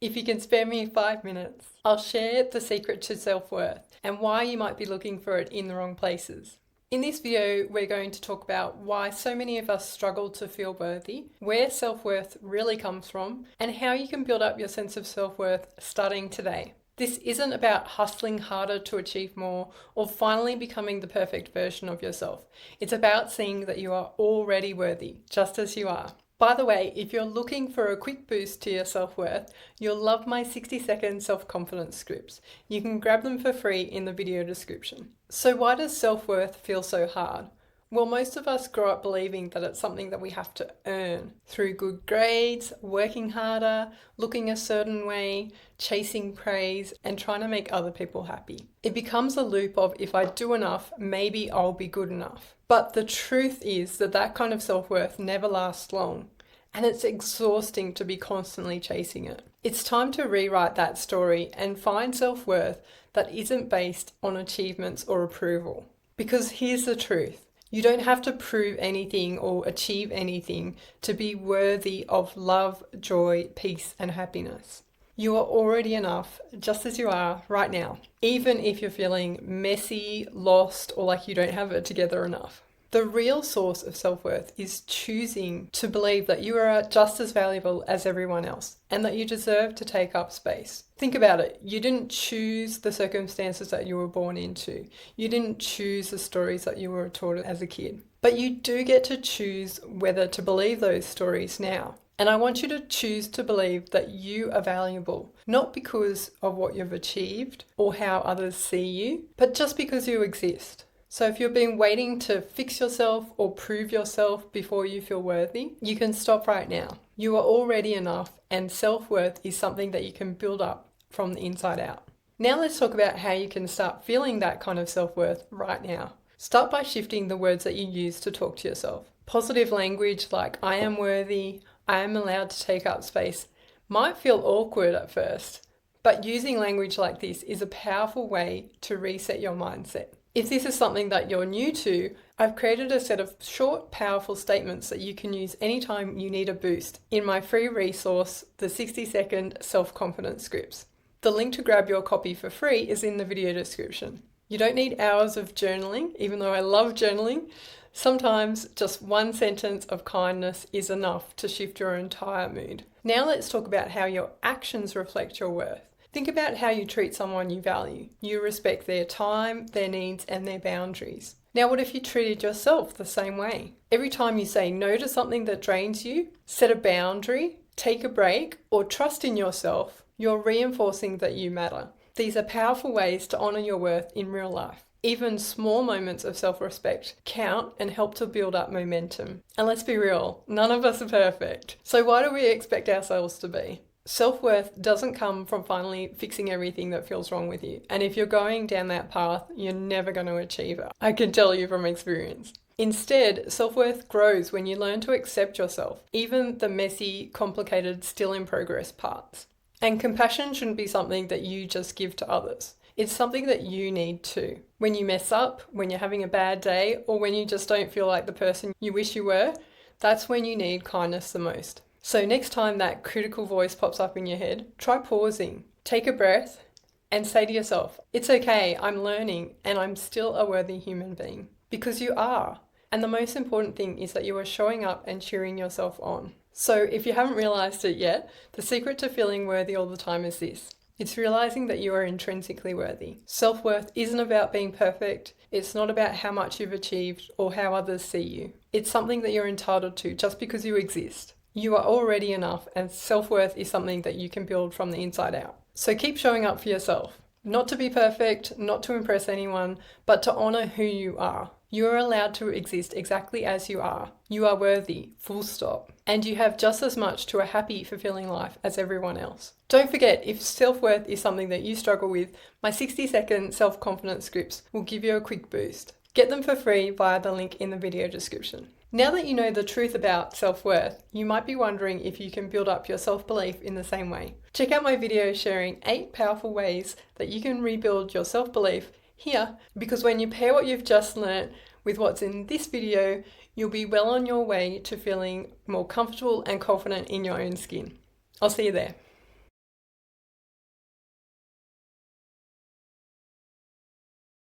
If you can spare me 5 minutes, I'll share the secret to self-worth and why you might be looking for it in the wrong places. In this video, we're going to talk about why so many of us struggle to feel worthy, where self-worth really comes from, and how you can build up your sense of self-worth starting today. This isn't about hustling harder to achieve more or finally becoming the perfect version of yourself. It's about seeing that you are already worthy, just as you are. By the way, if you're looking for a quick boost to your self-worth, you'll love my 60-second self-confidence scripts. You can grab them for free in the video description. So why does self-worth feel so hard? Well, most of us grow up believing that it's something that we have to earn through good grades, working harder, looking a certain way, chasing praise, and trying to make other people happy. It becomes a loop of, if I do enough, maybe I'll be good enough. But the truth is that that kind of self-worth never lasts long, and it's exhausting to be constantly chasing it. It's time to rewrite that story and find self-worth that isn't based on achievements or approval. Because here's the truth. You don't have to prove anything or achieve anything to be worthy of love, joy, peace, and happiness. You are already enough, just as you are right now, even if you're feeling messy, lost, or like you don't have it together enough. The real source of self-worth is choosing to believe that you are just as valuable as everyone else and that you deserve to take up space. Think about it. You didn't choose the circumstances that you were born into. You didn't choose the stories that you were taught as a kid. But you do get to choose whether to believe those stories now. And I want you to choose to believe that you are valuable, not because of what you've achieved or how others see you, but just because you exist. So if you've been waiting to fix yourself or prove yourself before you feel worthy, you can stop right now. You are already enough, and self-worth is something that you can build up from the inside out. Now let's talk about how you can start feeling that kind of self-worth right now. Start by shifting the words that you use to talk to yourself. Positive language like I am worthy, I am allowed to take up space might feel awkward at first, but using language like this is a powerful way to reset your mindset. If this is something that you're new to, I've created a set of short, powerful statements that you can use anytime you need a boost in my free resource, the 60-second self-confidence scripts. The link to grab your copy for free is in the video description. You don't need hours of journaling, even though I love journaling. Sometimes just one sentence of kindness is enough to shift your entire mood. Now let's talk about how your actions reflect your worth. Think about how you treat someone you value. You respect their time, their needs, and their boundaries. Now, what if you treated yourself the same way? Every time you say no to something that drains you, set a boundary, take a break, or trust in yourself, you're reinforcing that you matter. These are powerful ways to honor your worth in real life. Even small moments of self-respect count and help to build up momentum. And let's be real, none of us are perfect. So why do we expect ourselves to be? Self-worth doesn't come from finally fixing everything that feels wrong with you. And if you're going down that path, you're never going to achieve it. I can tell you from experience. Instead, self-worth grows when you learn to accept yourself, even the messy, complicated, still in progress parts. And compassion shouldn't be something that you just give to others. It's something that you need too. When you mess up, when you're having a bad day, or when you just don't feel like the person you wish you were, that's when you need kindness the most. So next time that critical voice pops up in your head, try pausing, take a breath, and say to yourself, it's okay, I'm learning, and I'm still a worthy human being. Because you are. And the most important thing is that you are showing up and cheering yourself on. So if you haven't realized it yet, the secret to feeling worthy all the time is this. It's realizing that you are intrinsically worthy. Self-worth isn't about being perfect. It's not about how much you've achieved or how others see you. It's something that you're entitled to just because you exist. You are already enough, and self-worth is something that you can build from the inside out. So keep showing up for yourself. Not to be perfect, not to impress anyone, but to honor who you are. You are allowed to exist exactly as you are. You are worthy, full stop. And you have just as much to a happy, fulfilling life as everyone else. Don't forget, if self-worth is something that you struggle with, my 60-second self-confidence scripts will give you a quick boost. Get them for free via the link in the video description. Now that you know the truth about self-worth, you might be wondering if you can build up your self-belief in the same way. Check out my video sharing 8 powerful ways that you can rebuild your self-belief here, because when you pair what you've just learnt with what's in this video, you'll be well on your way to feeling more comfortable and confident in your own skin. I'll see you there.